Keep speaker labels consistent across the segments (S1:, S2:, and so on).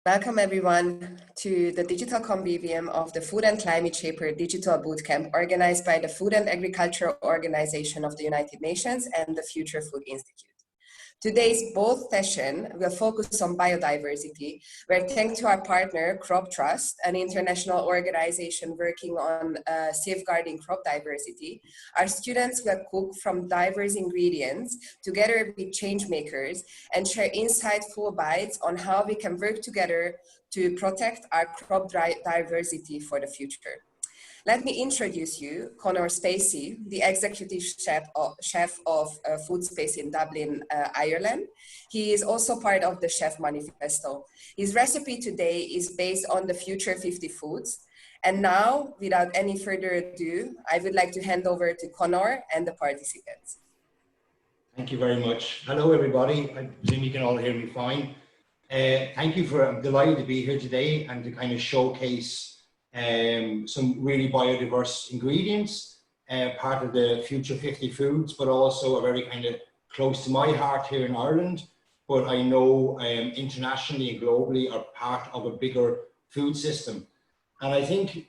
S1: Welcome everyone to the digital convivium of the Food and Climate Shaper Digital Bootcamp organized by the Food and Agriculture Organization of the United Nations and the Future Food Institute. Today's both session will focus on biodiversity, where thanks to our partner Crop Trust, an international organization working on safeguarding crop diversity, our students will cook from diverse ingredients together with change makers and share insightful bites on how we can work together to protect our crop diversity for the future. Let me introduce you, Conor Spacey, the executive chef of Food Space in Dublin, Ireland. He is also part of the Chef Manifesto. His recipe today is based on the Future 50 foods. And now, without any further ado, I would like to hand over to Conor and the participants.
S2: Thank you very much. Hello, everybody. I presume you can all hear me fine. Thank you I'm delighted to be here today and to kind of showcase some really biodiverse ingredients, part of the Future 50 foods, but also a very kind of close to my heart here in Ireland, but I know internationally and globally are part of a bigger food system. And I think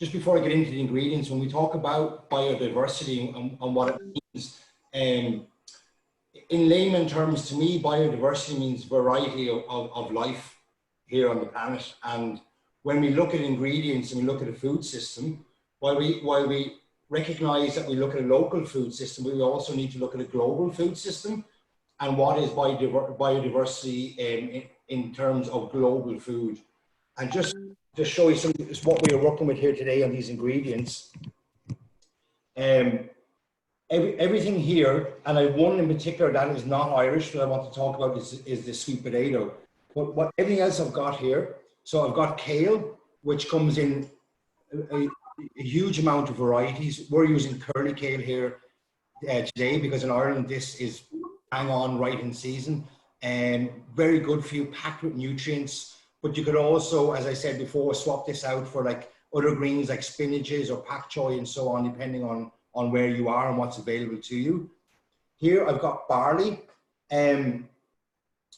S2: just before I get into the ingredients, when we talk about biodiversity and what it means, in layman terms, to me, biodiversity means variety of life here on the planet. And when we look at ingredients and we look at a food system, while we recognize that we look at a local food system, we also need to look at a global food system and what is biodiversity in terms of global food. And just to show you what we are working with here today on these ingredients, everything here, and I have one in particular that is not Irish that I want to talk about is the sweet potato. But everything else I've got here, so I've got kale, which comes in a huge amount of varieties. We're using curly kale here today because in Ireland this is hang on right in season and very good for you, packed with nutrients. But you could also, as I said before, swap this out for like other greens like spinaches or pak choy and so on, depending on where you are and what's available to you. Here I've got barley.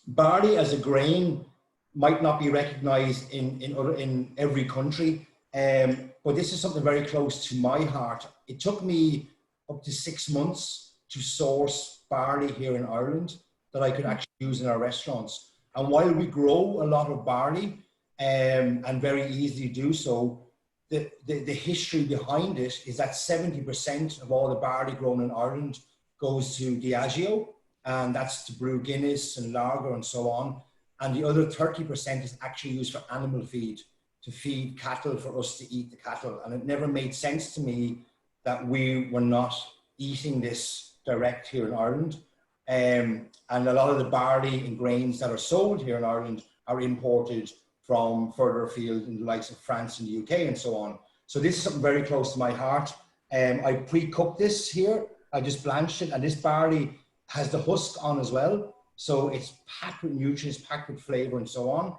S2: Barley as a grain might not be recognized in every country, but this is something very close to my heart. It took me up to 6 months to source barley here in Ireland that I could actually use in our restaurants. And while we grow a lot of barley and very easily do so, the history behind it is that 70% of all the barley grown in Ireland goes to Diageo, and that's to brew Guinness and lager and so on. And the other 30% is actually used for animal feed, to feed cattle, for us to eat the cattle. And it never made sense to me that we were not eating this direct here in Ireland. And a lot of the barley and grains that are sold here in Ireland are imported from further afield in the likes of France and the UK and so on. So this is something very close to my heart. I pre-cooked this here. I just blanched it, and this barley has the husk on as well. So it's packed with nutrients, packed with flavor and so on.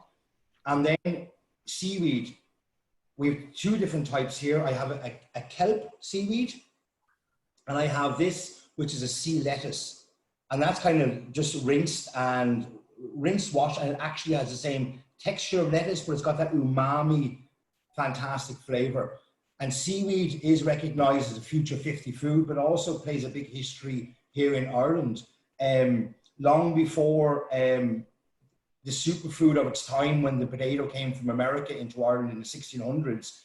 S2: And then seaweed. We have two different types here. I have a kelp seaweed, and I have this, which is a sea lettuce. And that's kind of just rinsed, wash, and it actually has the same texture of lettuce, but it's got that umami, fantastic flavor. And seaweed is recognized as a Future 50 food, but also plays a big history here in Ireland. Long before the superfood of its time, when the potato came from America into Ireland in the 1600s,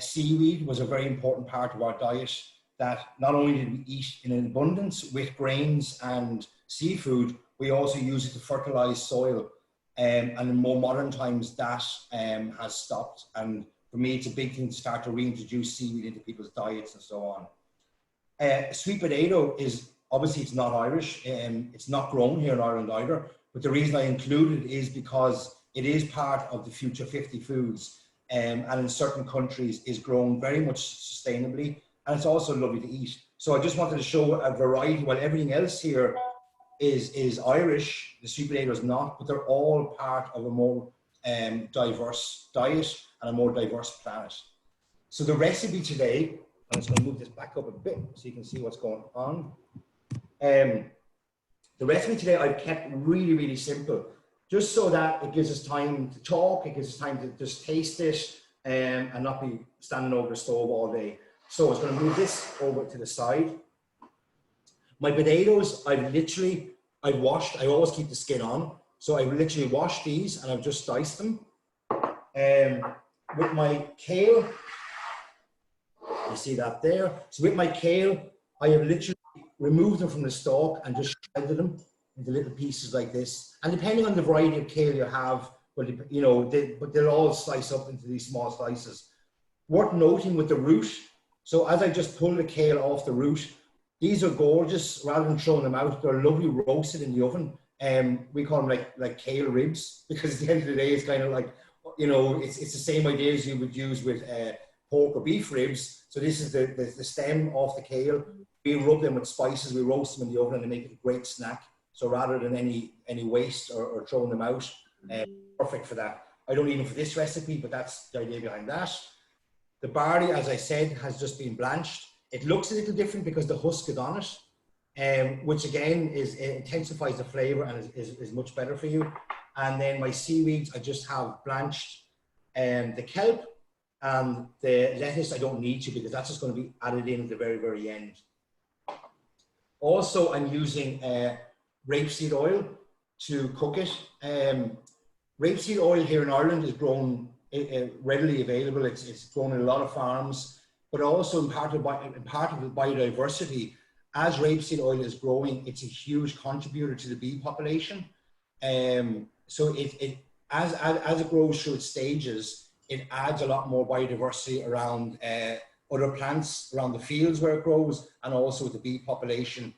S2: seaweed was a very important part of our diet, that not only did we eat in abundance with grains and seafood, we also use it to fertilize soil. And in more modern times, that has stopped. And for me, it's a big thing to start to reintroduce seaweed into people's diets and so on. Sweet potato is, obviously it's not Irish, it's not grown here in Ireland either, but the reason I included it is because it is part of the Future 50 foods, and in certain countries is grown very much sustainably, and it's also lovely to eat. So I just wanted to show a variety. While everything else here is Irish, the sweet potato is not, but they're all part of a more diverse diet and a more diverse planet. So the recipe today, I'm just going to move this back up a bit so you can see what's going on. The recipe today I've kept really, really simple. just so that it gives us time to talk, it gives us time to just taste it, and not be standing over the stove all day. So I was going to move this over to the side. My potatoes, I've washed, I always keep the skin on. So I've literally washed these and I've just diced them. With my kale, you see that there. So with my kale, I have literally removed them from the stalk and just shredded them into little pieces like this. And depending on the variety of kale you have, well, you know, but they'll all slice up into these small slices. Worth noting with the root. So as I just pull the kale off the root, these are gorgeous. Rather than throwing them out, they're lovely roasted in the oven. We call them like kale ribs, because at the end of the day, it's kind of like, you know, it's the same idea as you would use with pork or beef ribs. So this is the stem of the kale. We rub them with spices, we roast them in the oven, and they make it a great snack. So rather than any waste or throwing them out, perfect for that. I don't need them for this recipe, but that's the idea behind that. The barley, as I said, has just been blanched. It looks a little different because the husk is on it, which again intensifies the flavor and is much better for you. And then my seaweeds, I just have blanched the kelp and the lettuce. I don't need to, because that's just going to be added in at the very, very end. Also, I'm using rapeseed oil to cook it. Rapeseed oil here in Ireland is grown readily available. It's grown in a lot of farms, but also in part of the biodiversity. As rapeseed oil is growing, it's a huge contributor to the bee population. So as it grows through its stages, it adds a lot more biodiversity around other plants around the fields where it grows, and also the bee population.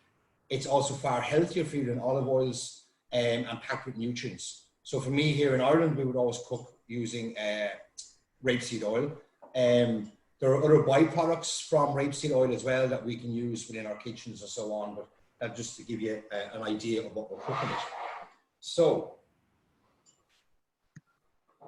S2: It's also far healthier for you than olive oils, and packed with nutrients. So for me here in Ireland, we would always cook using rapeseed oil. There are other byproducts from rapeseed oil as well that we can use within our kitchens and so on, but that just to give you an idea of what we're cooking it. So,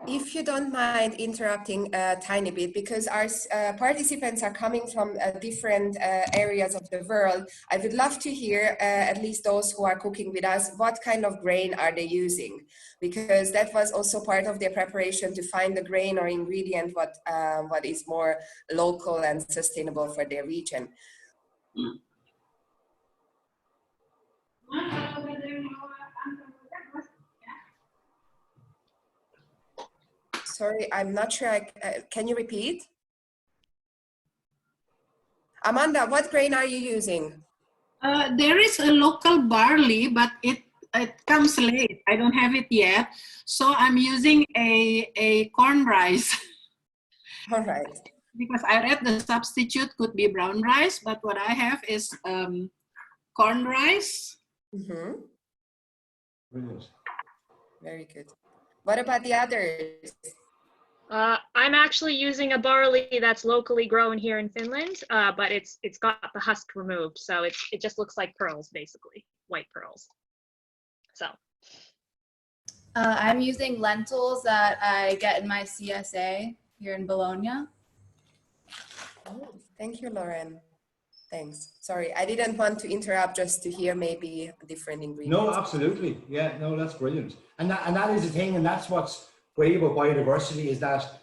S1: if you don't mind interrupting a tiny bit, because our participants are coming from different areas of the world, I would love to hear, at least those who are cooking with us, what kind of grain are they using? Because that was also part of their preparation, to find the grain or ingredient what is more local and sustainable for their region. Sorry, I'm not sure. Can you repeat? Amanda, what grain are you using?
S3: There is a local barley, but it comes late. I don't have it yet. So I'm using a corn rice.
S1: All right.
S3: Because I read the substitute could be brown rice, but what I have is corn rice.
S1: Mm-hmm.
S2: brilliant.
S1: Very good. What about the others?
S4: I'm actually using a barley that's locally grown here in Finland, but it's got the husk removed, so it just looks like pearls, basically, white pearls. So
S5: I'm using lentils that I get in my CSA here in Bologna.
S1: Oh, thank you, Lauren. Thanks. Sorry, I didn't want to interrupt, just to hear maybe different ingredients.
S2: No, absolutely. Yeah, no, that's brilliant. And that is the thing, and that's what's great about biodiversity, is that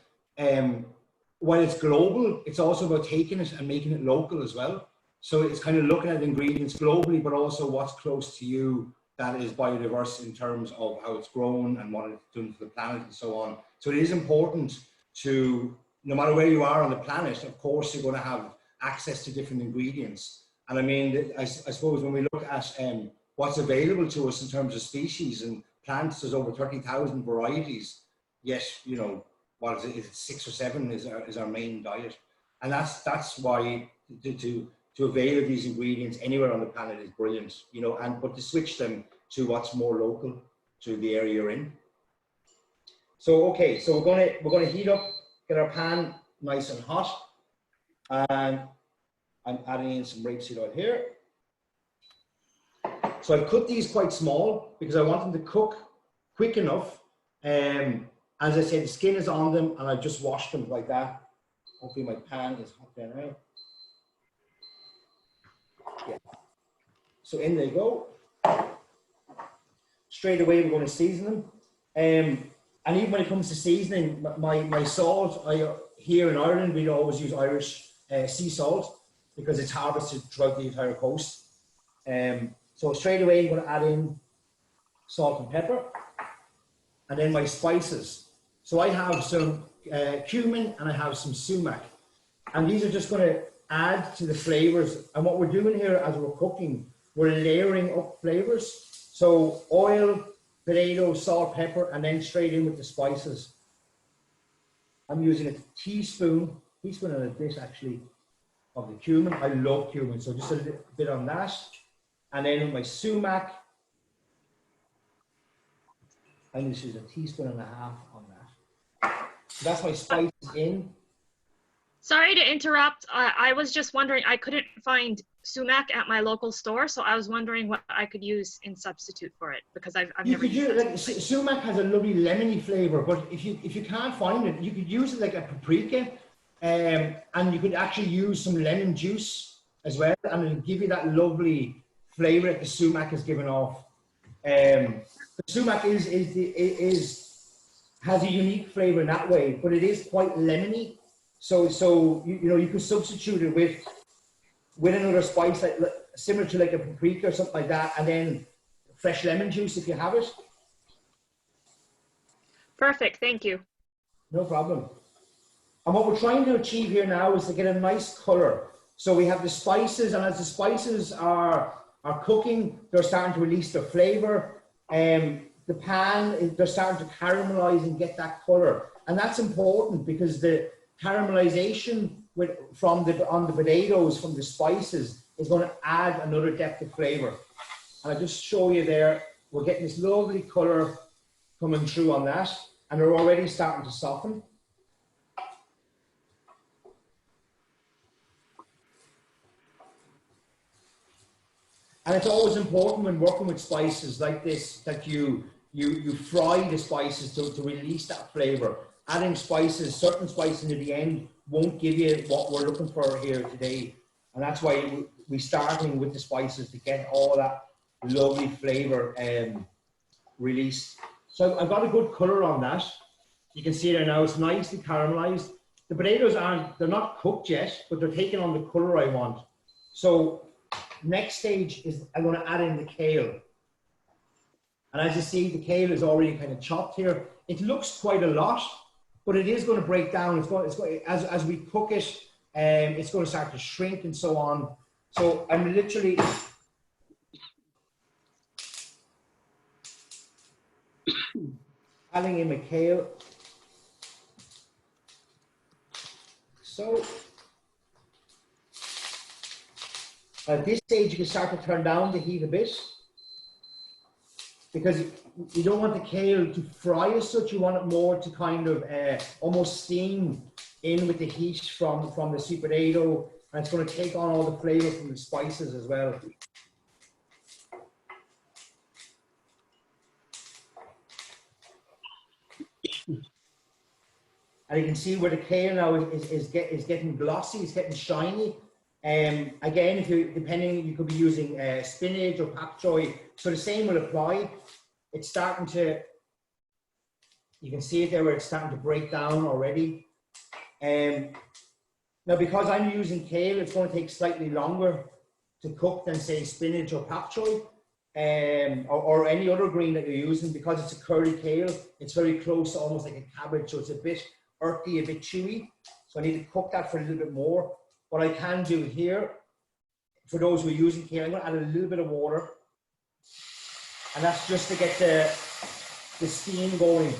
S2: while it's global, it's also about taking it and making it local as well. So it's kind of looking at ingredients globally, but also what's close to you that is biodiverse in terms of how it's grown and what it's done for the planet and so on. So it is important to, no matter where you are on the planet, of course, you're going to have access to different ingredients. And I mean, I suppose when we look at what's available to us in terms of species and plants, there's over 30,000 varieties. Yet, you know, what is it? 6 or 7 is our main diet, and that's why to avail of these ingredients anywhere on the planet is brilliant. You know, but to switch them to what's more local to the area you're in. So okay, so we're gonna heat up, get our pan nice and hot, and I'm adding in some rapeseed oil here. So I've cut these quite small because I want them to cook quick enough. As I said, the skin is on them, and I've just washed them like that. Hopefully my pan is hot there now. Yeah. So in they go. Straight away, we're going to season them. And even when it comes to seasoning, my salt, here in Ireland, we always use Irish sea salt because it's harvested throughout the entire coast. So straight away, I'm going to add in salt and pepper, and then my spices. So I have some cumin and I have some sumac, and these are just going to add to the flavors. And what we're doing here as we're cooking, we're layering up flavors. So oil, potato, salt, pepper, and then straight in with the spices. I'm using a teaspoon and a bit actually of the cumin. I love cumin, so just a little bit on that. And then with my sumac, I'm going to use a teaspoon and a half on that. So that's my spices in.
S4: Sorry to interrupt. I was just wondering, I couldn't find sumac at my local store, so I was wondering what I could use in substitute for it, because I've never used it.
S2: Like, sumac has a lovely lemony flavor, but if you can't find it, you could use it like a paprika, and you could actually use some lemon juice as well, and it'll give you that lovely flavor that the sumac has given off. The sumac has a unique flavor in that way, but it is quite lemony. So you could substitute it with another spice, like similar to like a paprika or something like that, and then fresh lemon juice if you have it.
S4: Perfect, thank you.
S2: No problem. And what we're trying to achieve here now is to get a nice color. So we have the spices, and as the spices are cooking, they're starting to release their flavor. The pan, they're starting to caramelize and get that color, and that's important because the caramelization on the potatoes from the spices is going to add another depth of flavor. And I just show you there, we're getting this lovely color coming through on that, and they're already starting to soften. And it's always important when working with spices like this that you fry the spices to release that flavor. Adding spices, certain spices at the end, won't give you what we're looking for here today. And that's why we're starting with the spices to get all that lovely flavor released. So I've got a good color on that. You can see there now, it's nicely caramelized. The potatoes they're not cooked yet, but they're taking on the color I want. So next stage is I'm going to add in the kale. And as you see, the kale is already kind of chopped here. It looks quite a lot, but it is going to break down. As we cook it, it's going to start to shrink and so on. So I'm literally adding in my kale. So at this stage, you can start to turn down the heat a bit, because you don't want the kale to fry as such. You want it more to kind of almost steam in with the heat from the sweet potato, and it's going to take on all the flavor from the spices as well. And you can see where the kale now is getting glossy, it's getting shiny. Again, depending, you could be using spinach or pak choy, so the same will apply. It's starting to, you can see it there where it's starting to break down already. Now, because I'm using kale, it's going to take slightly longer to cook than, say, spinach or pak choy, or any other green that you're using. Because it's a curly kale, it's very close to almost like a cabbage, so it's a bit earthy, a bit chewy. So I need to cook that for a little bit more. What I can do here, for those who are using kale, I'm going to add a little bit of water, and that's just to get the steam going.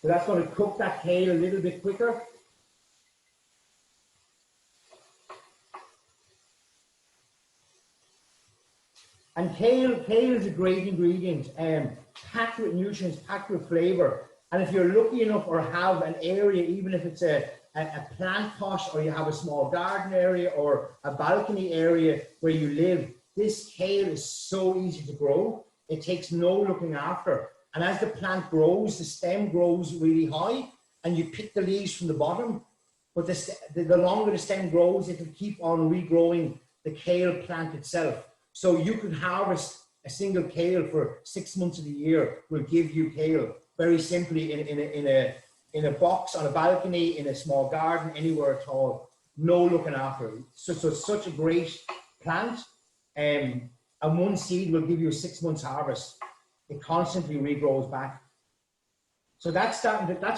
S2: So that's going to cook that kale a little bit quicker. And kale is a great ingredient, packed with nutrients, packed with flavor. And if you're lucky enough or have an area, even if it's a plant pot, or you have a small garden area or a balcony area where you live, this kale is so easy to grow. It takes no looking after. And as the plant grows, the stem grows really high, and you pick the leaves from the bottom. but the longer the stem grows, it will keep on regrowing the kale plant itself. So you could harvest a single kale for 6 months of the year, will give you kale very simply in a box, on a balcony, in a small garden, anywhere at all. No looking after it. So it's such a great plant, and one seed will give you a 6 months harvest. It constantly regrows back. So that's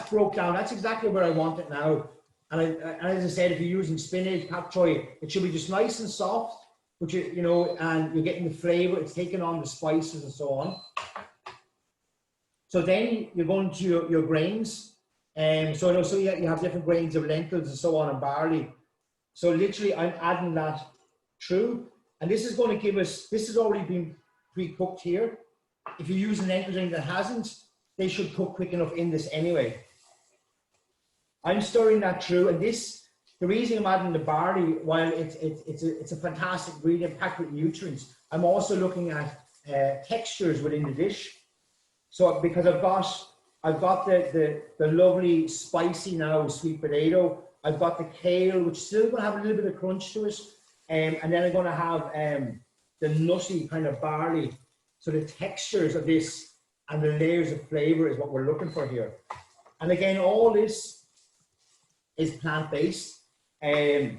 S2: broke down. That's exactly where I want it now. And as I said, if you're using spinach, pak choi, it should be just nice and soft, but you know, and you're getting the flavor. It's taking on the spices and so on. So then you're going to your grains. So you have different grains of lentils and so on, and barley. So literally I'm adding that through, and this is going to give us, this has already been pre-cooked here. If you're using lentils that hasn't, they should cook quick enough in this anyway. I'm stirring that through, and this, the reason I'm adding the barley, while it's a fantastic ingredient packed with nutrients, I'm also looking at textures within the dish. So because I've got the lovely spicy now sweet potato, I've got the kale, which is still going to have a little bit of crunch to it, and then I'm going to have the nutty kind of barley. So the textures of this and the layers of flavor is what we're looking for here. And again, all this is plant-based. If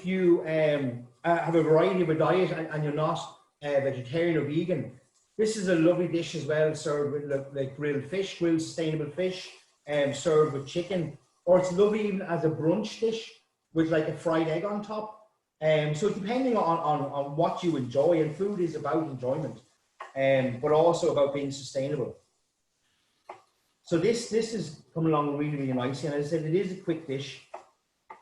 S2: you have a variety of a diet and you're not vegetarian or vegan, this is a lovely dish as well, served with like grilled fish, grilled sustainable fish, served with chicken, or it's lovely even as a brunch dish with like a fried egg on top. So depending on what you enjoy, and food is about enjoyment, but also about being sustainable. So this is coming along really, really nicely. And as I said, it is a quick dish.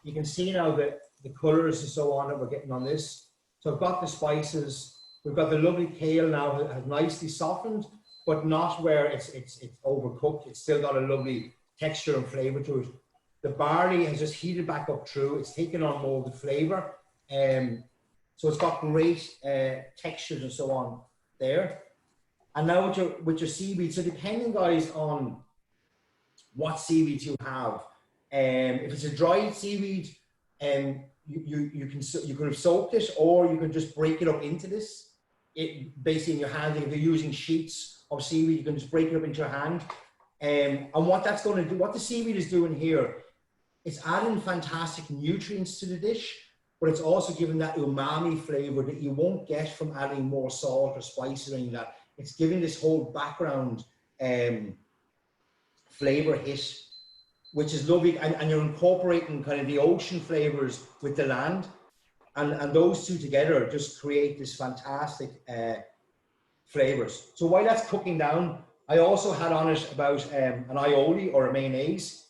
S2: You can see now that the colors and so on that we're getting on this. So I've got the spices. We've got the lovely kale now, has nicely softened, but not where it's overcooked. It's still got a lovely texture and flavor to it. The barley has just heated back up through. It's taken on more of the flavor. So it's got great textures and so on there. And now with your seaweed, so depending, guys, on what seaweed you have, if it's a dried seaweed, you could have soaked it, or you can just break it up into this. It basically in your hand. If you're using sheets of seaweed, you can just break it up into your hand. And what that's going to do, what the seaweed is doing here, it's adding fantastic nutrients to the dish, but it's also giving that umami flavor that you won't get from adding more salt or spices or anything like that. It's giving this whole background flavor hit, which is lovely, and you're incorporating kind of the ocean flavors with the land, and those two together just create this fantastic flavors. So while that's cooking down, I also had on it about an aioli or a mayonnaise.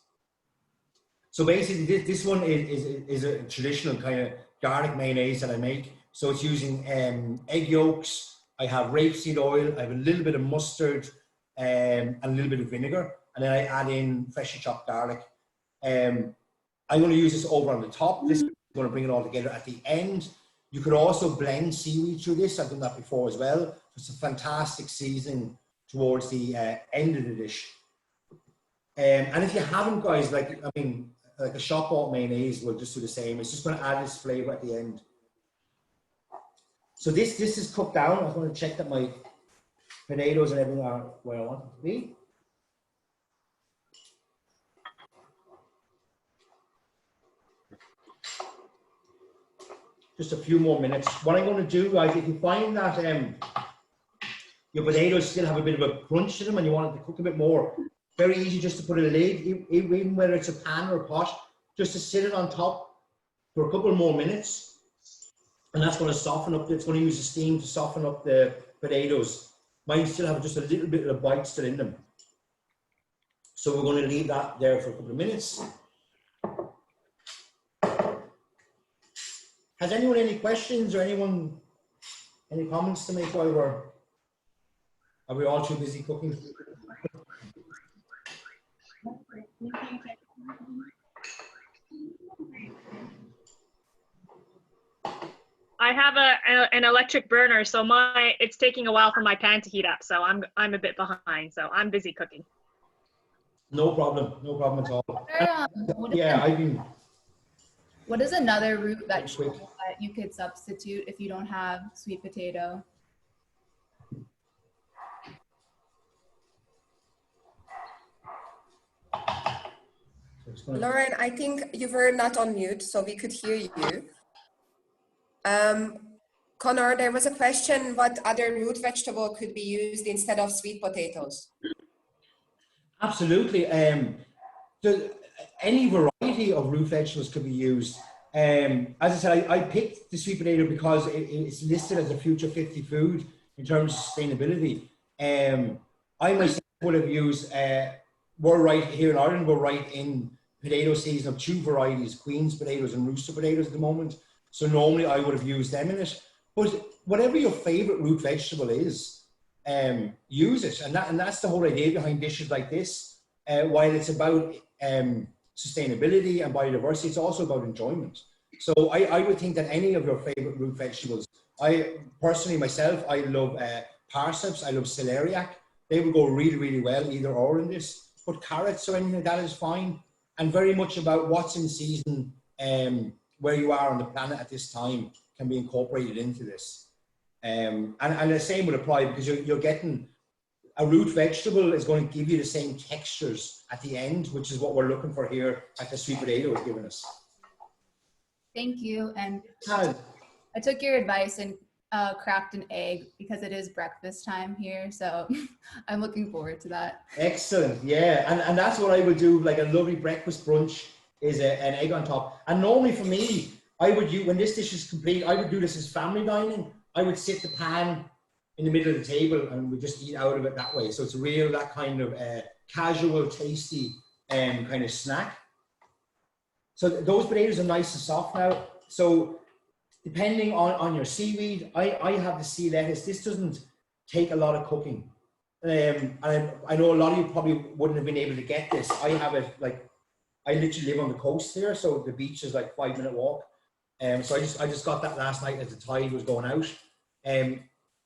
S2: So basically this one is a traditional kind of garlic mayonnaise that I make. So it's using egg yolks. I have rapeseed oil, I have a little bit of mustard, and a little bit of vinegar, and then I add in freshly chopped garlic. I'm going to use this over on the top. This is going to bring it all together at the end. You could also blend seaweed through this. I've done that before as well. It's a fantastic seasoning towards the end of the dish. And if you haven't, guys, like a shop bought mayonnaise will just do the same. It's just going to add this flavor at the end. So this is cooked down. I'm going to check that my potatoes and everything are where I want them to be. Just a few more minutes. What I'm going to do, guys, if you find that your potatoes still have a bit of a crunch to them and you want it to cook a bit more, very easy just to put a lid, even whether it's a pan or a pot, just to sit it on top for a couple more minutes. And that's going to soften up, it's going to use the steam to soften up the potatoes. Mine still have just a little bit of bite still in them. So we're going to leave that there for a couple of minutes. Has anyone any questions or any comments to make while are we all too busy cooking?
S4: I have an electric burner, so it's taking a while for my pan to heat up. So I'm a bit behind. So I'm busy cooking.
S2: No problem. No problem at all.
S5: What is another root vegetable
S2: quick.
S5: that you could substitute if you don't have sweet potato?
S1: Lauren, I think you were not on mute, so we could hear you. Conor, there was a question, what other root vegetable could be used instead of sweet potatoes?
S2: Absolutely. Any variety of root vegetables could be used. As I said, I picked the sweet potato because it's listed as a Future 50 food in terms of sustainability. I myself would have used, we're right here in Ireland, we're right in potato season of two varieties, Queen's potatoes and Rooster potatoes at the moment. So normally I would have used them in it. But whatever your favorite root vegetable is, use it. And that's the whole idea behind dishes like this. While it's about sustainability and biodiversity, it's also about enjoyment. So I would think that any of your favorite root vegetables, I personally myself, I love parsnips, I love celeriac. They would go really, really well either or in this. But carrots or anything like that is fine. And very much about what's in season, where you are on the planet at this time can be incorporated into this. And the same would apply because you're getting, a root vegetable is going to give you the same textures at the end, which is what we're looking for here at the sweet potato is giving us.
S5: Thank you. And I took your advice and cracked an egg because it is breakfast time here. So I'm looking forward to that.
S2: Excellent. Yeah. And that's what I would do, like a lovely breakfast brunch is an egg on top. And normally for me, I would use, when this dish is complete, I would do this as family dining. I would sit the pan in the middle of the table and we just eat out of it that way. So it's real, that kind of casual, tasty kind of snack. So those potatoes are nice and soft now. So depending on your seaweed, I have the sea lettuce. This doesn't take a lot of cooking. And I know a lot of you probably wouldn't have been able to get this. I have it like, I literally live on the coast here, so the beach is like 5-minute walk. So I just got that last night as the tide was going out.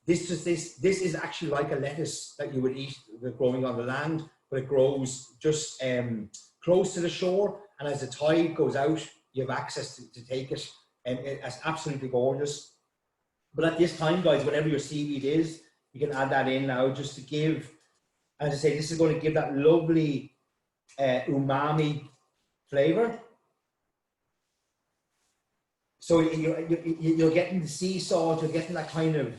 S2: This is actually like a lettuce that you would eat growing on the land, but it grows just close to the shore. And as the tide goes out, you have access to take it. And it's absolutely gorgeous. But at this time, guys, whatever your seaweed is, you can add that in now just to give, as I say, this is going to give that lovely umami flavor. So you're getting the sea salt, you're getting that kind of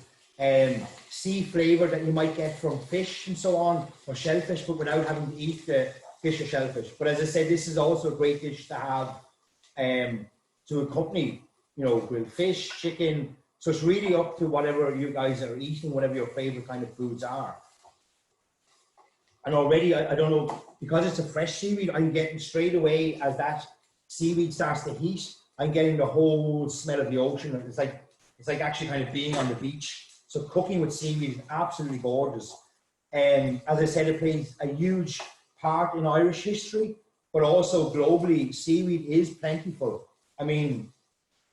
S2: sea flavor that you might get from fish and so on, or shellfish, but without having to eat the fish or shellfish. But as I said, this is also a great dish to have to accompany, grilled fish, chicken. So it's really up to whatever you guys are eating, whatever your favorite kind of foods are. And already, I don't know, because it's a fresh seaweed, I'm getting straight away as that seaweed starts to heat, I'm getting the whole smell of the ocean. It's like actually kind of being on the beach. So cooking with seaweed is absolutely gorgeous. And as I said, it plays a huge part in Irish history, but also globally, seaweed is plentiful. I mean,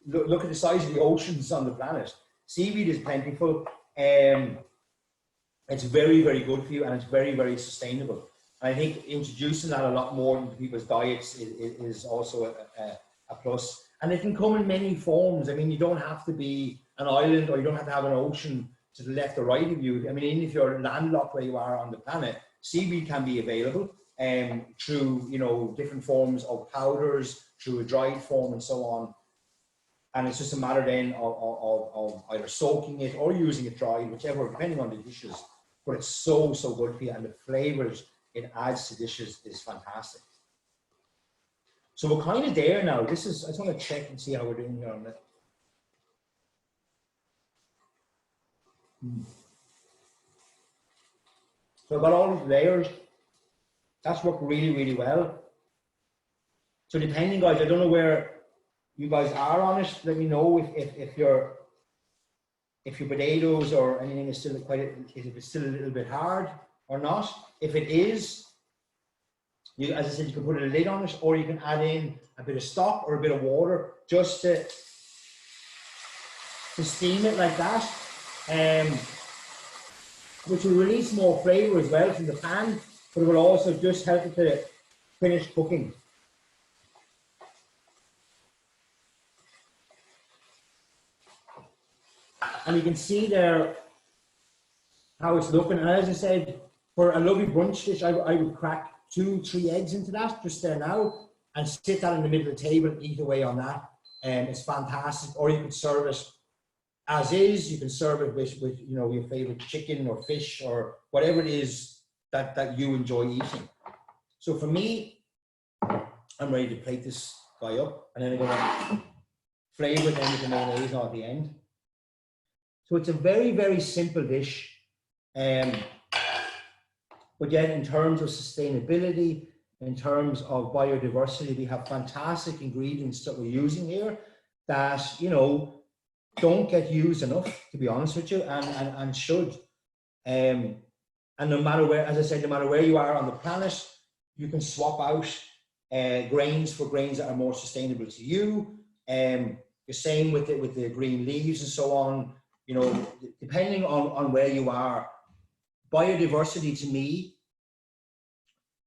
S2: look at the size of the oceans on the planet. Seaweed is plentiful. It's very, very good for you, and it's very, very sustainable. And I think introducing that a lot more into people's diets is also a plus. And it can come in many forms. I mean, you don't have to be an island, or you don't have to have an ocean to the left or right of you. I mean, even if you're landlocked where you are on the planet, seaweed can be available through, different forms of powders, through a dried form and so on. And it's just a matter then of either soaking it or using it dried, whichever, depending on the dishes. But it's so, so good for you. And the flavors it adds to dishes is fantastic. So we're kind of there now. I just want to check and see how we're doing here on that. So I've got all the layers. That's worked really, really well. So depending, guys, I don't know where you guys are on it. Let me know if your potatoes or anything is still if it's still a little bit hard or not. If it is, as I said, you can put a lid on it, or you can add in a bit of stock or a bit of water just to steam it like that, which will release more flavor as well from the pan. but it will also just help it to finish cooking. And you can see there how it's looking. And as I said, for a lovely brunch dish, I would crack 2-3 eggs into that just there now and sit that in the middle of the table and eat away on that. It's fantastic. Or you can serve it as is. You can serve it with you know, your favorite chicken or fish or whatever it is that you enjoy eating. So for me, I'm ready to plate this guy up, and then I'm going to flavor it with the mayonnaise at the end. So it's a very, very simple dish. But yet in terms of sustainability, in terms of biodiversity, we have fantastic ingredients that we're using here that, you know, don't get used enough, to be honest with you, and should. And no matter where, as I said, no matter where you are on the planet, you can swap out grains for grains that are more sustainable to you. The same with the green leaves and so on. You know, depending on where you are, biodiversity to me,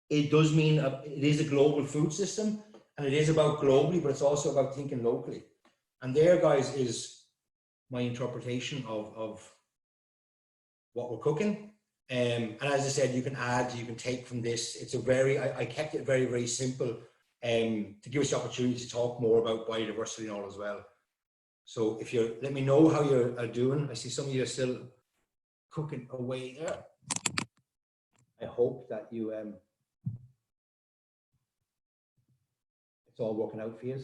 S2: it does mean it is a global food system, and it is about globally, but it's also about thinking locally. And there, guys, is my interpretation of what we're cooking. And as I said, you can add, you can take from this. It's a very, I kept it very, very simple to give us the opportunity to talk more about biodiversity and all as well. So if you're, let me know how you're doing. I see some of you are still cooking away there. I hope that you, it's all working out for you.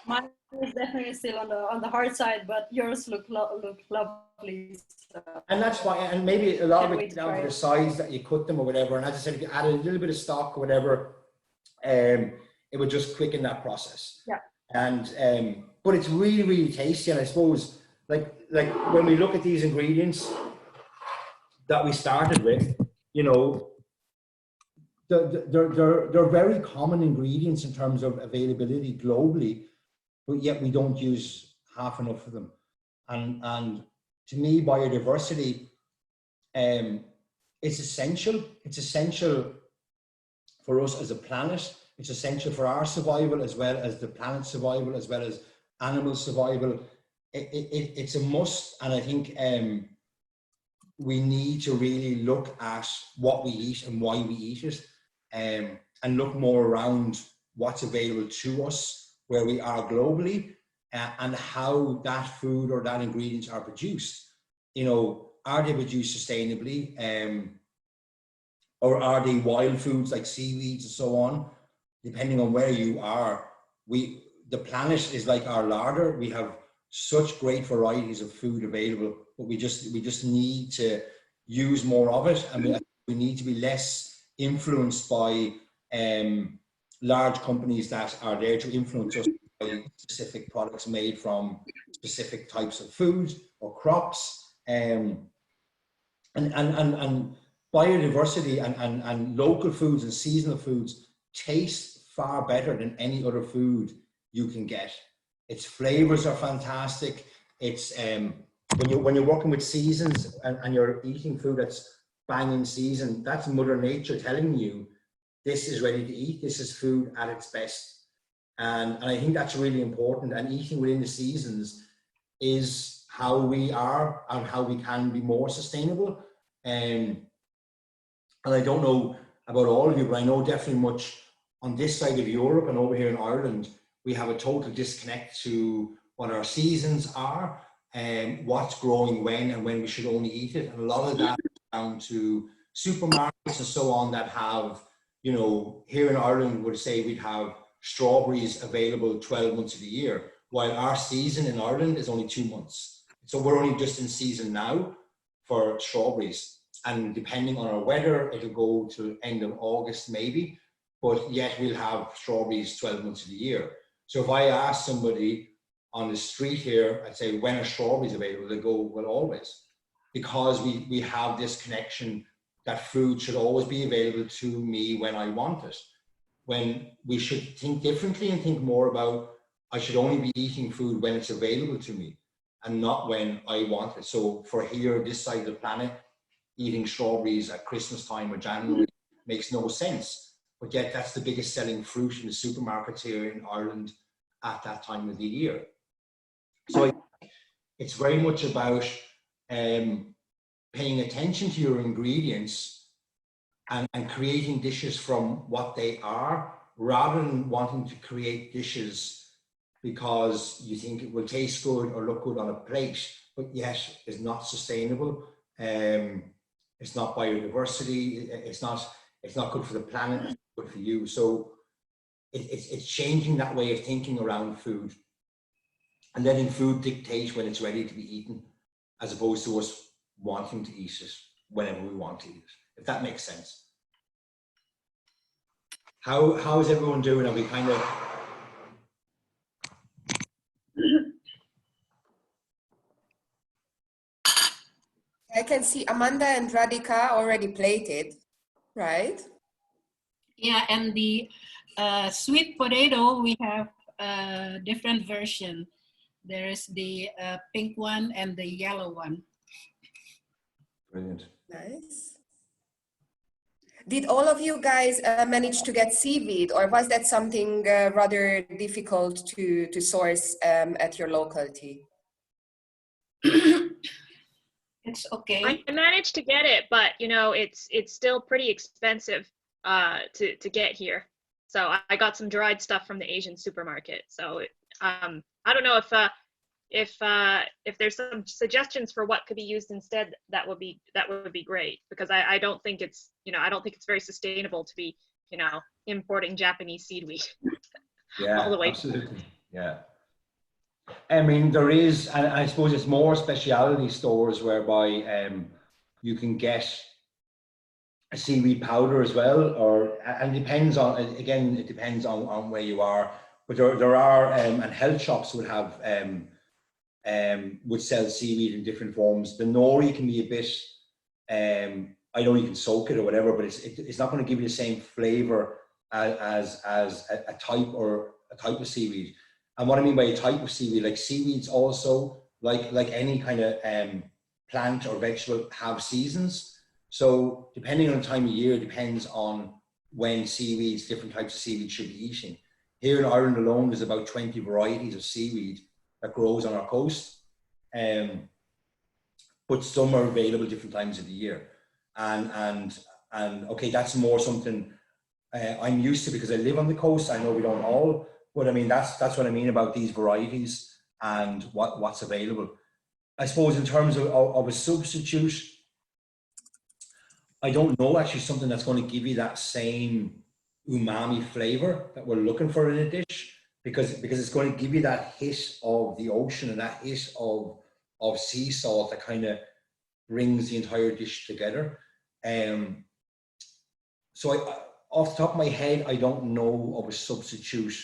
S6: Mine is definitely still on the hard side, but yours look lovely. So.
S2: And that's why, and maybe a lot of it down to the size that you cut them or whatever. And as I said, if you add a little bit of stock or whatever, it would just quicken that process.
S6: Yeah.
S2: And but it's really, really tasty. And I suppose like when we look at these ingredients that we started with, you know, they're very common ingredients in terms of availability globally, but yet we don't use half enough of them. And to me, biodiversity, it's essential. It's essential for us as a planet. It's essential for our survival as well as the planet's survival, as well as animal survival. It's a must. And I think we need to really look at what we eat and why we eat it, and look more around what's available to us where we are globally, and how that food or that ingredients are produced. You know, are they produced sustainably, or are they wild foods like seaweeds and so on? Depending on where you are, the planet is like our larder. We have such great varieties of food available, but we just need to use more of it, and we need to be less influenced by large companies that are there to influence us by specific products made from specific types of food or crops, and biodiversity and local foods and seasonal foods taste far better than any other food you can get. Its flavors are fantastic. It's when you're working with seasons and you're eating food that's bang in season, that's Mother Nature telling you this is ready to eat. This is food at its best. And I think that's really important. And eating within the seasons is how we are and how we can be more sustainable. And I don't know about all of you, but I know definitely much on this side of Europe and over here in Ireland, we have a total disconnect to what our seasons are and what's growing when and when we should only eat it. And a lot of that is down to supermarkets and so on that have, you know, here in Ireland would say we'd have strawberries available 12 months of the year, while our season in Ireland is only 2 months. So we're only just in season now for strawberries. And depending on our weather, it'll go to end of August maybe, but yet we'll have strawberries 12 months of the year. So if I ask somebody on the street here, I'd say, when are strawberries available? They go, well, always. Because we have this connection that food should always be available to me when I want it. When we should think differently and think more about, I should only be eating food when it's available to me. and not when I want it. So for here, this side of the planet, eating strawberries at Christmas time or January makes no sense. But yet that's the biggest selling fruit in the supermarkets here in Ireland at that time of the year. So it's very much about paying attention to your ingredients and creating dishes from what they are, rather than wanting to create dishes because you think it will taste good or look good on a plate, but yet is not sustainable. It's not biodiversity. It's not good for the planet. It's not good for you. So it's changing that way of thinking around food and letting food dictate when it's ready to be eaten, as opposed to us wanting to eat it whenever we want to eat it, if that makes sense. How is everyone doing? Are we kind of...
S1: I can see Amanda and Radhika already plated, right?
S3: Yeah, and the sweet potato, we have a different version. There's the pink one and the yellow one.
S2: Brilliant.
S1: Nice. Did all of you guys manage to get seaweed, or was that something rather difficult to source at your locality?
S3: It's okay.
S4: I managed to get it, but you know, it's still pretty expensive to get here. So I got some dried stuff from the Asian supermarket. So I don't know if there's some suggestions for what could be used instead, that would be great, because I don't think it's, you know, I don't think it's very sustainable to be, you know, importing Japanese seaweed.
S2: Yeah,
S4: all the way.
S2: absolutely. Yeah. I mean, there is, and I suppose it's more specialty stores whereby you can get a seaweed powder as well, and it depends on, again, it depends on where you are, but there are, and health shops would have, would sell seaweed in different forms. The nori can be a bit, I know you can soak it or whatever, but it's not going to give you the same flavor as a type of seaweed. And what I mean by a type of seaweed, like seaweeds also, like any kind of plant or vegetable, have seasons. So depending on the time of year, depends on when seaweeds, different types of seaweed should be eating. Here in Ireland alone, there's about 20 varieties of seaweed that grows on our coast. But some are available different times of the year. And okay, that's more something I'm used to because I live on the coast. I know we don't all, but I mean, that's what I mean about these varieties and what's available. I suppose in terms of a substitute, I don't know actually something that's going to give you that same umami flavor that we're looking for in a dish, because it's going to give you that hit of the ocean and that hit of sea salt that kind of brings the entire dish together. So off the top of my head, I don't know of a substitute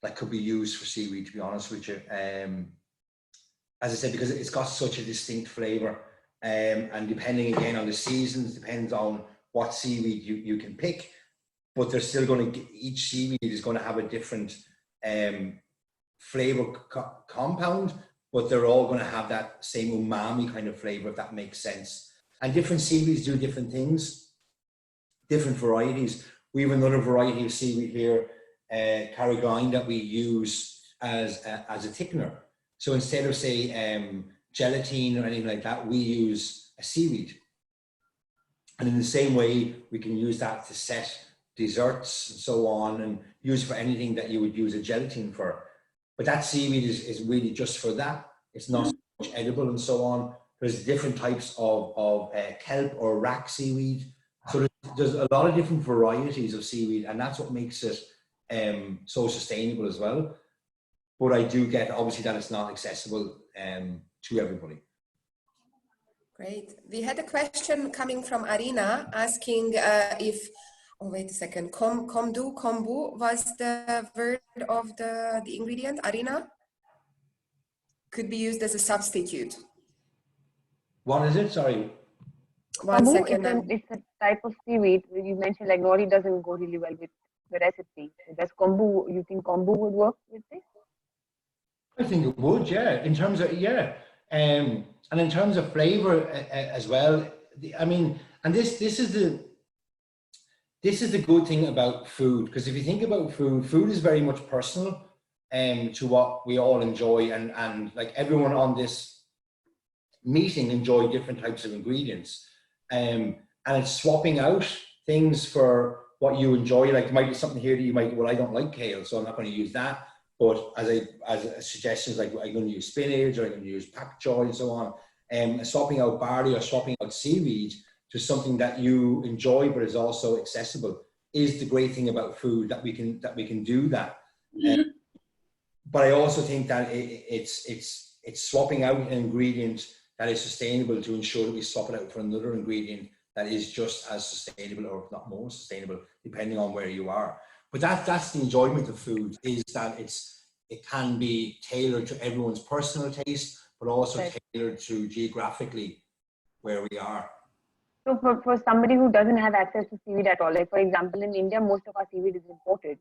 S2: that could be used for seaweed, to be honest with you. As I said, because it's got such a distinct flavor, and depending again on the seasons, depends on what seaweed you can pick, but they're still going to, each seaweed is going to have a different flavor compound, but they're all going to have that same umami kind of flavor, if that makes sense. And different seaweeds do different things, different varieties. We have another variety of seaweed here, Carragline, that we use as a thickener. So instead of say gelatin or anything like that, we use a seaweed. And in the same way, we can use that to set desserts and so on, and use for anything that you would use a gelatin for. But that seaweed is really just for that. It's not so much edible and so on. There's different types of kelp or rack seaweed. So there's a lot of different varieties of seaweed, and that's what makes it so sustainable as well. But I do get, obviously, that it's not accessible to everybody.
S1: Great. We had a question coming from Arina asking if, oh, wait a second, kombu was the word of the ingredient, Arina? Could be used as a substitute.
S2: What is it? Sorry.
S1: One
S7: Kombu,
S1: second.
S7: it's a type of seaweed. You mentioned like nori doesn't go really well with the recipe. So does kombu, you think kombu would work with this?
S2: I think it would, yeah. In terms of, yeah. And in terms of flavor as well, I mean, and this is the good thing about food, because if you think about food is very much personal to what we all enjoy, and like everyone on this meeting enjoy different types of ingredients, and it's swapping out things for what you enjoy. Like there might be something here that you might, well, I don't like kale, so I'm not going to use that. But as suggestions, like I'm going to use spinach, or I'm going to use pak choy and so on, swapping out barley or swapping out seaweed to something that you enjoy but is also accessible is the great thing about food, that we can do that. But I also think that it's swapping out an ingredient that is sustainable to ensure that we swap it out for another ingredient that is just as sustainable, or if not more sustainable, depending on where you are. But that's the enjoyment of food, is that it can be tailored to everyone's personal taste, but also tailored to geographically where we are.
S7: So for somebody who doesn't have access to seaweed at all, like for example, in India, most of our seaweed is imported.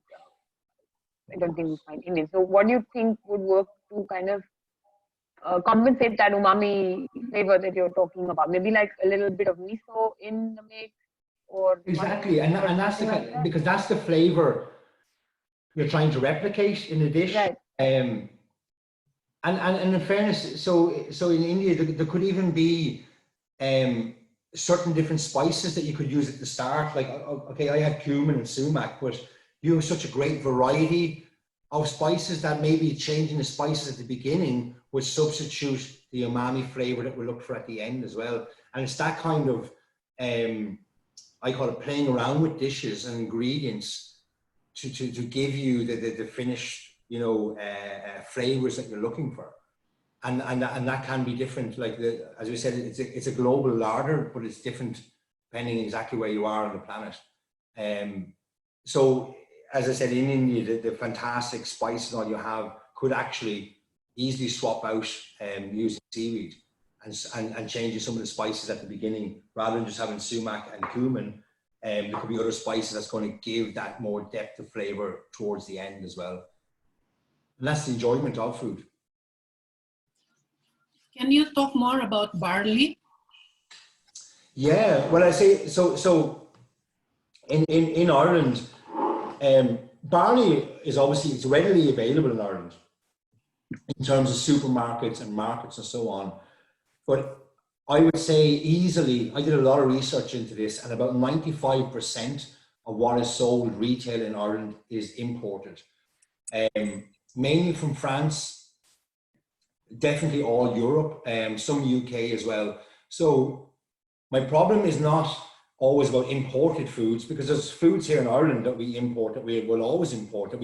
S7: I don't think we find Indian. So what do you think would work to kind of compensate that umami flavor that you're talking about? Maybe like a little bit of miso in the mix, or
S2: exactly, and that's because that's the flavor you're trying to replicate in a dish.
S7: Right.
S2: And in fairness, so in India there could even be certain different spices that you could use at the start. Like, okay, I had cumin and sumac, but you have such a great variety of spices that maybe changing the spices at the beginning would substitute the umami flavor that we look for at the end as well. And it's that kind of, I call it playing around with dishes and ingredients to give you the finished, flavors that you're looking for. And that can be different. Like as we said, it's a global larder, but it's different depending exactly where you are on the planet. So as I said, in India, the fantastic spices all you have could actually easily swap out using seaweed and changing some of the spices at the beginning, rather than just having sumac and cumin. There could be other spices that's going to give that more depth of flavor towards the end as well. And that's the enjoyment of food.
S3: Can you talk more about barley?
S2: Yeah, well, I say so. In Ireland, barley is obviously, it's readily available in Ireland in terms of supermarkets and markets and so on. But I would say easily, I did a lot of research into this, and about 95% of what is sold retail in Ireland is imported, mainly from France. Definitely all Europe, some UK as well. So my problem is not always about imported foods, because there's foods here in Ireland that we import, that we will always import, that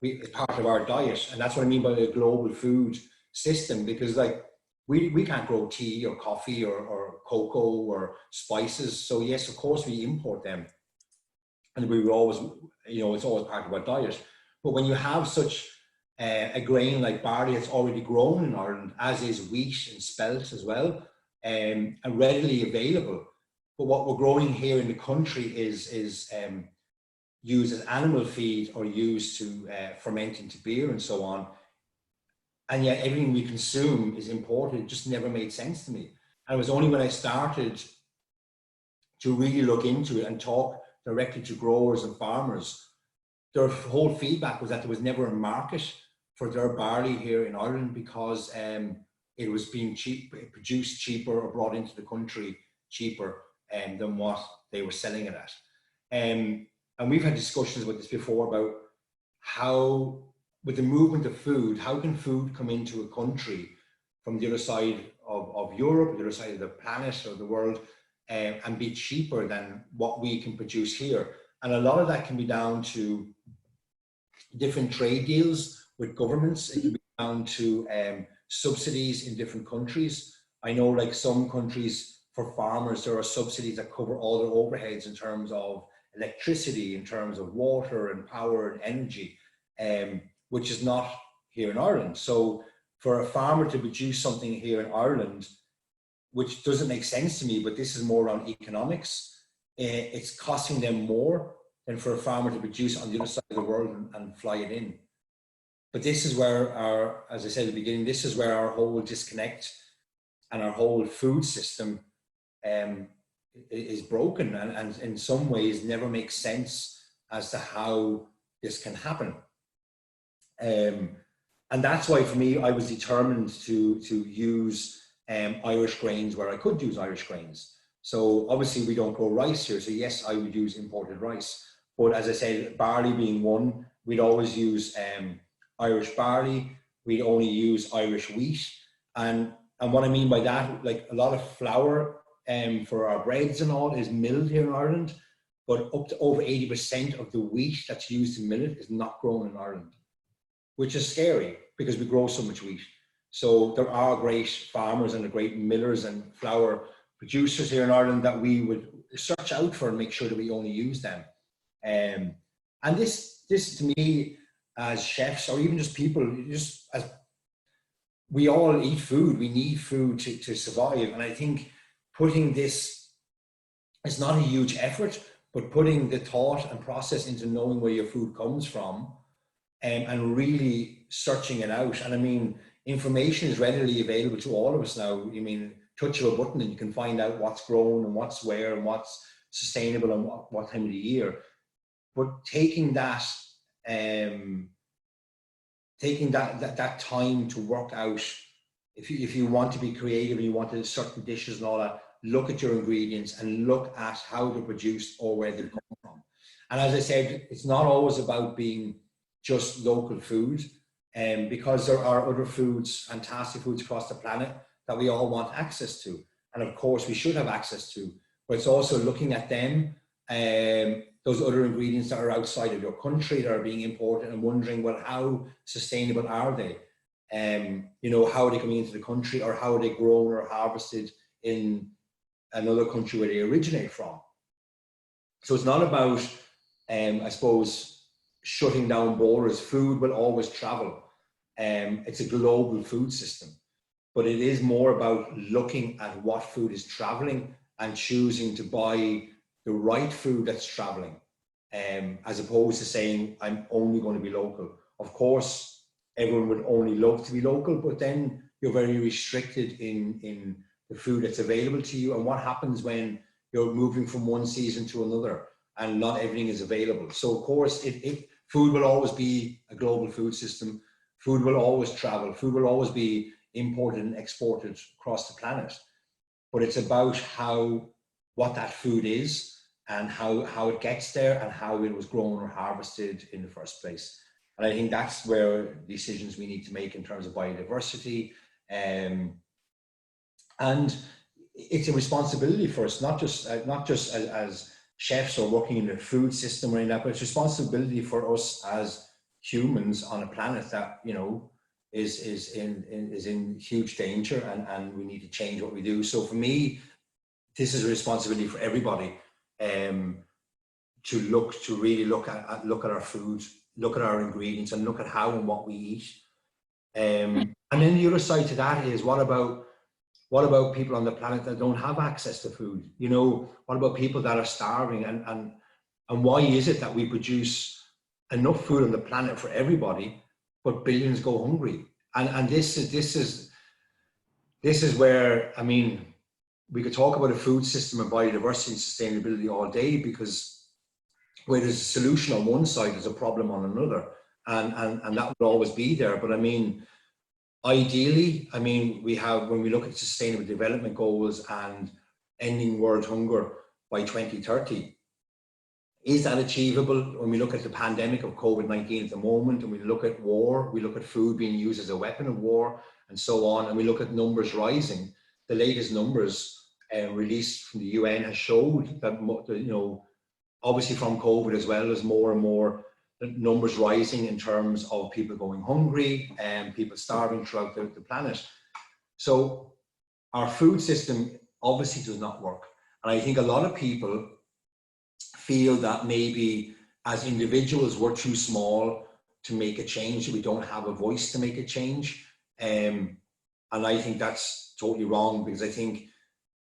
S2: it's part of our diet. And that's what I mean by the global food system, because like we can't grow tea or coffee or cocoa or spices. So yes, of course we import them, and we will always, it's always part of our diet. But when you have such a grain like barley that's already grown in Ireland, as is wheat and spelt as well, and readily available. But what we're growing here in the country is used as animal feed, or used to ferment into beer and so on. And yet everything we consume is imported. It just never made sense to me. And it was only when I started to really look into it and talk directly to growers and farmers, their whole feedback was that there was never a market for their barley here in Ireland, because it was being produced cheaper, or brought into the country cheaper than what they were selling it at. And we've had discussions about this before, about how, with the movement of food, how can food come into a country from the other side of Europe, the other side of the planet or the world, and be cheaper than what we can produce here. And a lot of that can be down to different trade deals with governments. It can be down to subsidies in different countries. I know, like some countries, for farmers, there are subsidies that cover all their overheads in terms of electricity, in terms of water and power and energy, which is not here in Ireland. So for a farmer to produce something here in Ireland, which doesn't make sense to me, but this is more around economics, it's costing them more than for a farmer to produce on the other side of the world and fly it in. But this is where our, as I said at the beginning, this is where our whole disconnect and our whole food system is broken, and in some ways never makes sense as to how this can happen. And that's why for me, I was determined to use Irish grains where I could use Irish grains. So obviously we don't grow rice here, so yes, I would use imported rice. But as I said, barley being one, we'd always use Irish barley. We'd only use Irish wheat. And what I mean by that, like a lot of flour for our breads and all is milled here in Ireland, but up to over 80% of the wheat that's used to mill it is not grown in Ireland, which is scary because we grow so much wheat. So there are great farmers and great millers and flour producers here in Ireland that we would search out for and make sure that we only use them. And this to me, as chefs or even just people, just as we all eat food, we need food to survive. And I think putting this, it's not a huge effort, but putting the thought and process into knowing where your food comes from and really searching it out. And I mean, information is readily available to all of us now. I mean, touch of a button and you can find out what's grown and what's where and what's sustainable and what time of the year. But taking that time to work out, if you want to be creative and you want to certain dishes and all that, look at your ingredients and look at how they're produced or where they come from. And as I said, it's not always about being just local food, because there are other foods, fantastic foods across the planet that we all want access to. And of course we should have access to, but it's also looking at them, those other ingredients that are outside of your country that are being imported and wondering, well, how sustainable are they? You know, how are they coming into the country, or how are they grown or harvested in another country where they originate from? So it's not about, I suppose, shutting down borders. Food will always travel. It's a global food system, but it is more about looking at what food is traveling and choosing to buy the right food that's traveling, as opposed to saying, I'm only going to be local. Of course, everyone would only love to be local, but then you're very restricted in the food that's available to you. And what happens when you're moving from one season to another and not everything is available? So of course, food will always be a global food system. Food will always travel. Food will always be imported and exported across the planet. But it's about what that food is and how it gets there and how it was grown or harvested in the first place. And I think that's where decisions we need to make in terms of biodiversity. And it's a responsibility for us, not just as chefs or working in the food system or in that, but it's responsibility for us as humans on a planet that, you know, is in huge danger, and we need to change what we do. So for me, this is a responsibility for everybody, to really look at our food, look at our ingredients, and look at how and what we eat. And then the other side to that is, what about people on the planet that don't have access to food? You know, what about people that are starving? And why is it that we produce enough food on the planet for everybody, but billions go hungry? And this is where, I mean, we could talk about a food system and biodiversity and sustainability all day, because where there's a solution on one side, there's a problem on another, and that will always be there. But I mean, ideally, I mean, when we look at sustainable development goals and ending world hunger by 2030, is that achievable? When we look at the pandemic of COVID-19 at the moment, and we look at war, we look at food being used as a weapon of war and so on, and we look at numbers rising. The latest numbers released from the UN has showed that, you know, obviously from COVID as well, as more and more numbers rising in terms of people going hungry and people starving throughout the planet. So our food system obviously does not work. And I think a lot of people feel that maybe as individuals we're too small to make a change, we don't have a voice to make a change. And I think that's totally wrong, because I think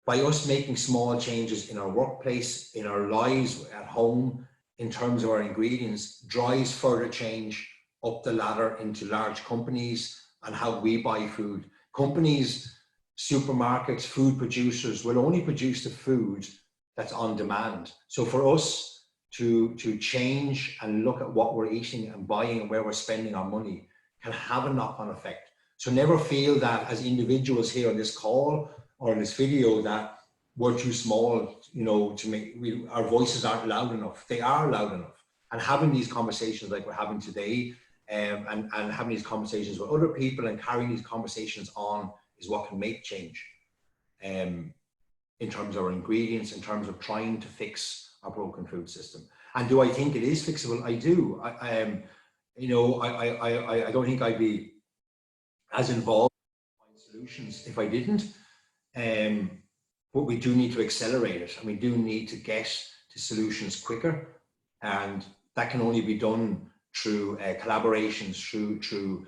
S2: by us making small changes in our workplace, in our lives, at home, in terms of our ingredients, drives further change up the ladder into large companies and how we buy food. Companies, supermarkets, food producers will only produce the food that's on demand. So for us to change and look at what we're eating and buying and where we're spending our money can have a knock-on effect. So never feel that as individuals here on this call or in this video that we're too small, you know, to make, our voices aren't loud enough. They are loud enough. And having these conversations like we're having today, and having these conversations with other people and carrying these conversations on is what can make change in terms of our ingredients, in terms of trying to fix our broken food system. And do I think it is fixable? I do. You know, I don't think I'd be as involved in solutions if I didn't. But we do need to accelerate it, and we do need to get to solutions quicker. And that can only be done through collaborations, through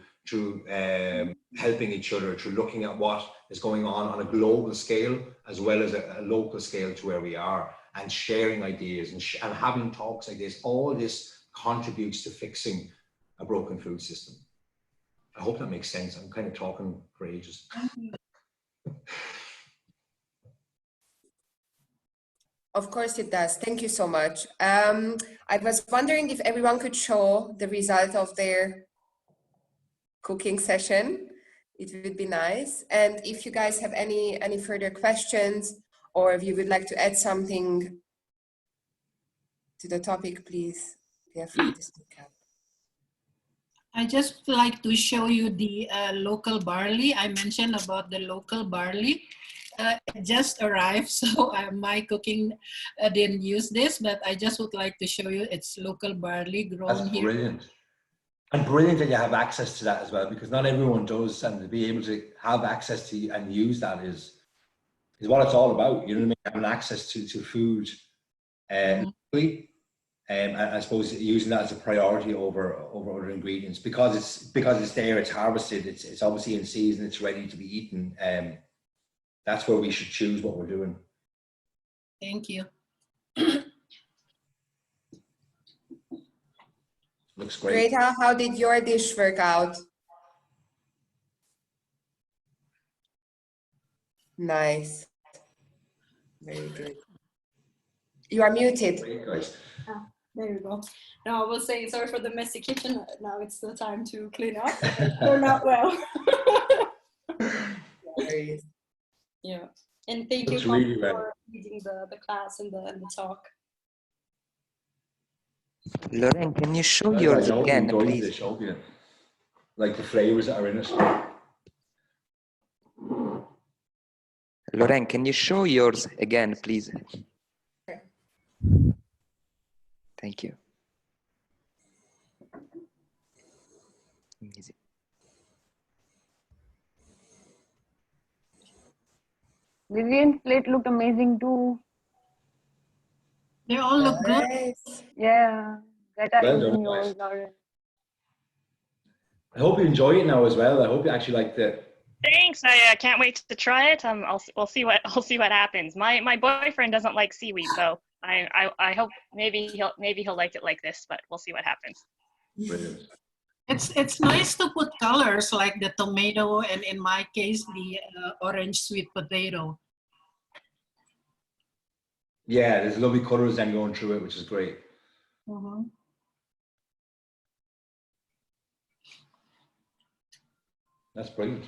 S2: helping each other, through looking at what is going on a global scale as well as a local scale to where we are, and sharing ideas and having talks like this. All this contributes to fixing a broken food system. I hope that makes sense. I'm kind of talking for ages.
S1: Of course it does. Thank you so much. I was wondering if everyone could show the result of their cooking session. It would be nice. And if you guys have any further questions, or if you would like to add something to the topic, please feel free to speak up.
S3: I just like to show you the local barley. I mentioned about the local barley. It just arrived, so my cooking didn't use this, but I just would like to show you it's local barley grown
S2: That's
S3: here.
S2: brilliant. And brilliant that you have access to that as well, because not everyone does, and to be able to have access to and use that is what it's all about. You know what I mean? Having access to food locally, and I suppose using that as a priority over other ingredients, because it's there, it's harvested, it's obviously in season, it's ready to be eaten. That's where we should choose what we're doing.
S3: Thank you.
S2: Looks great.
S1: Great. How did your dish work out? Nice. Very good. You are muted.
S2: Great, guys.
S6: There you go. Now I was saying sorry for the messy kitchen. Now it's the time to clean up. Turned out well. Yeah. And thank you
S2: Really
S6: for leading the class and the talk.
S8: Lauren, can you show
S2: Well,
S8: yours
S2: I hope
S8: again,
S2: you enjoyed
S8: please?
S2: this, hope you like the flavors that are in it.
S8: Lauren, can you show yours again, please? Thank you. Easy.
S7: Vivian's plate looked amazing too.
S3: They all look good.
S1: Nice.
S7: Yeah. Greta,
S2: Well
S7: even
S2: done,
S7: yours,
S2: guys.
S7: Lauren.
S2: I hope you enjoy it now as well. I hope you actually like the.
S4: Thanks. I can't wait to try it. We'll see what happens. My boyfriend doesn't like seaweed, so I hope maybe he'll like it like this, but we'll see what happens.
S2: Brilliant.
S3: It's nice to put colors like the tomato, and in my case the orange sweet potato.
S2: Yeah, there's lovely colors then going through it, which is great.
S3: Mm-hmm.
S2: That's brilliant.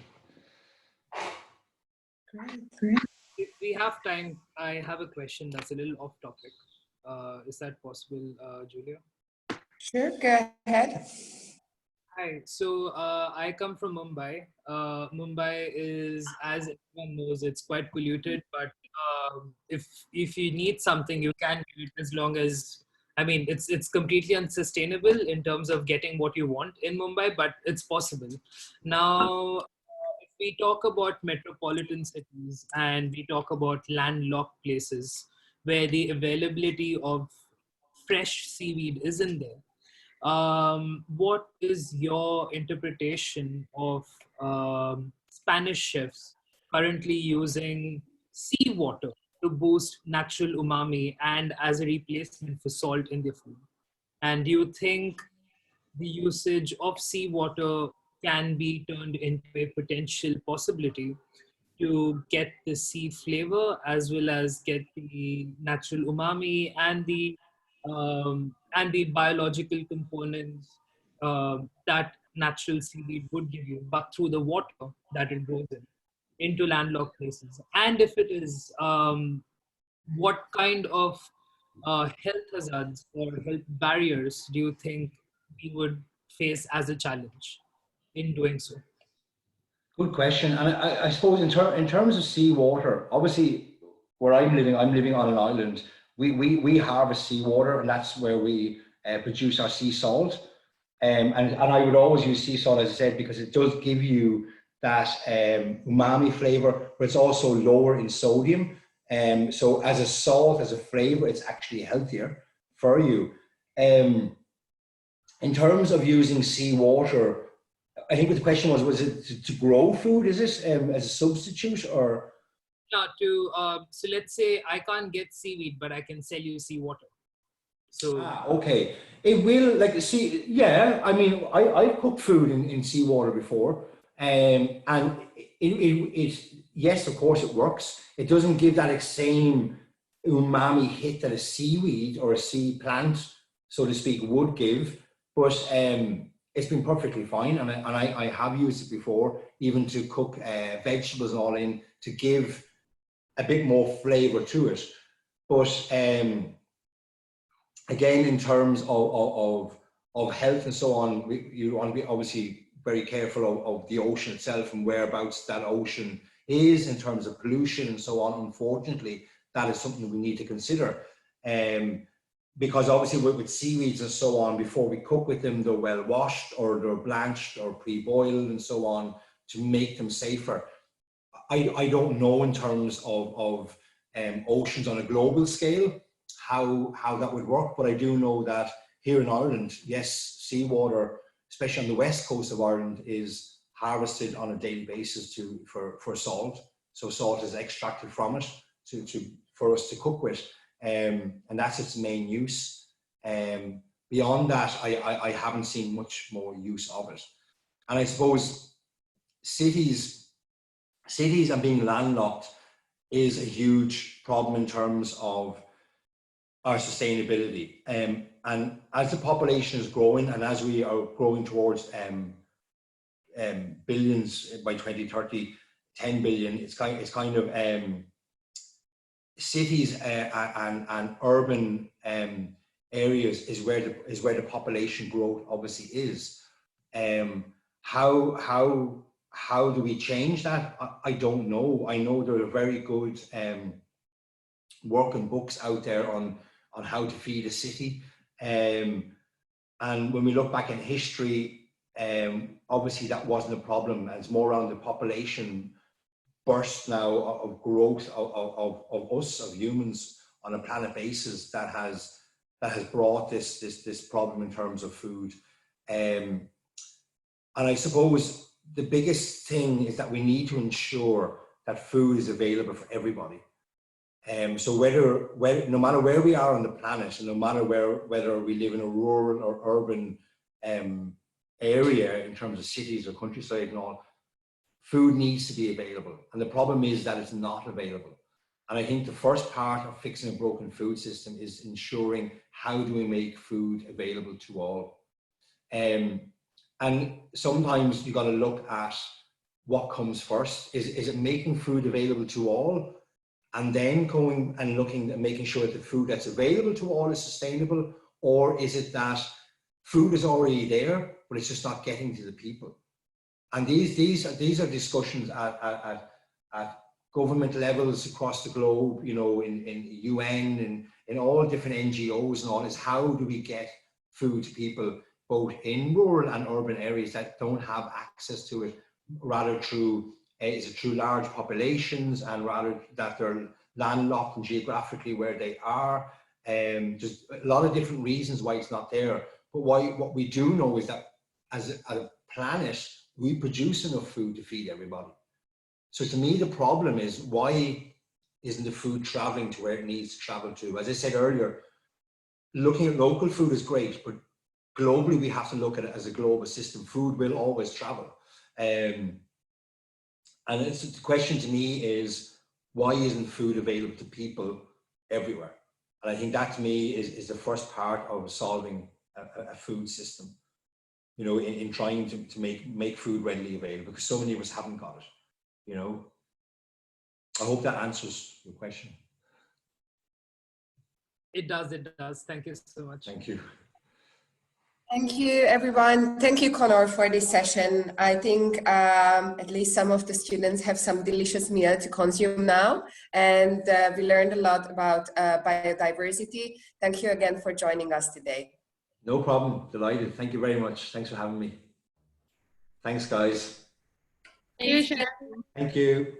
S1: Great.
S9: If we have time, I have a question that's a little off topic. Is that possible, Julia?
S1: Sure, go ahead.
S9: Hi, so I come from Mumbai. Mumbai is, as everyone knows, it's quite polluted, but if you need something, you can do it, as long as, I mean, it's completely unsustainable in terms of getting what you want in Mumbai, but it's possible. Now, if we talk about metropolitan cities and we talk about landlocked places where the availability of fresh seaweed isn't there, what is your interpretation of Spanish chefs currently using seawater to boost natural umami and as a replacement for salt in their food? And do you think the usage of seawater can be turned into a potential possibility to get the sea flavor as well as get the natural umami and the biological components that natural seaweed would give you, but through the water that it grows in, into landlocked places. And if it is, what kind of health hazards or health barriers do you think we would face as a challenge in doing so?
S2: Good question. And I suppose in terms of seawater, obviously where I'm living on an island. We harvest seawater, and that's where we produce our sea salt. And I would always use sea salt, as I said, because it does give you that umami flavor, but it's also lower in sodium. So as a salt, as a flavor, it's actually healthier for you. In terms of using seawater, I think what the question was it to grow food? Is it as a substitute or?
S9: No, so let's say I can't get seaweed, but I can sell you seawater. So
S2: Okay, it will yeah. I mean, I've cooked food in seawater before, and it yes, of course, it works. It doesn't give that same umami hit that a seaweed or a sea plant, so to speak, would give, but it's been perfectly fine, and I have used it before, even to cook vegetables and all in to give a bit more flavor to it. But again, in terms of health and so on, you want to be obviously very careful of the ocean itself and whereabouts that ocean is in terms of pollution and so on. Unfortunately, that is something we need to consider. Because obviously with seaweeds and so on, before we cook with them, they're well washed or they're blanched or pre-boiled and so on to make them safer. I don't know in terms of oceans on a global scale how that would work, but I do know that here in Ireland, yes, seawater, especially on the west coast of Ireland, is harvested on a daily basis for salt. So salt is extracted from it for us to cook with, and that's its main use. Beyond that, I haven't seen much more use of it. And I suppose cities and being landlocked is a huge problem in terms of our sustainability. And as the population is growing, and as we are growing towards billions by 2030, 10 billion, it's kind of cities and urban areas is where the population growth obviously is. How do we change that? I don't know. I know there are very good working books out there on how to feed a city. And when we look back in history, obviously that wasn't a problem. And it's more around the population burst now of growth of us, of humans on a planet basis that has brought this problem in terms of food. And I suppose the biggest thing is that we need to ensure that food is available for everybody. So no matter where we are on the planet, and no matter whether we live in a rural or urban area in terms of cities or countryside and all, food needs to be available. And the problem is that it's not available. And I think the first part of fixing a broken food system is ensuring how do we make food available to all. And sometimes you got to look at what comes first. Is it making food available to all, and then going and looking and making sure that the food that's available to all is sustainable? Or is it that food is already there, but it's just not getting to the people? And these are discussions at government levels across the globe, you know, in UN and in all different NGOs and all, is how do we get food to people both in rural and urban areas that don't have access to it, rather through large populations and rather that they're landlocked and geographically where they are. There's a lot of different reasons why it's not there. But what we do know is that as a planet, we produce enough food to feed everybody. So to me, the problem is, why isn't the food traveling to where it needs to travel to? As I said earlier, looking at local food is great, but globally, we have to look at it as a global system. Food will always travel. And the question to me is, why isn't food available to people everywhere? And I think that to me is the first part of solving a food system, you know, in trying to make food readily available, because so many of us haven't got it, you know. I hope that answers your question.
S9: It does, it does. Thank you so much.
S2: Thank you.
S1: Thank you, everyone. Thank you, Conor, for this session. I think at least some of the students have some delicious meal to consume now, and we learned a lot about biodiversity. Thank you again for joining us today.
S2: No problem. Delighted. Thank you very much. Thanks for having me. Thanks, guys.
S4: Thank you, Sharon.
S2: Thank you.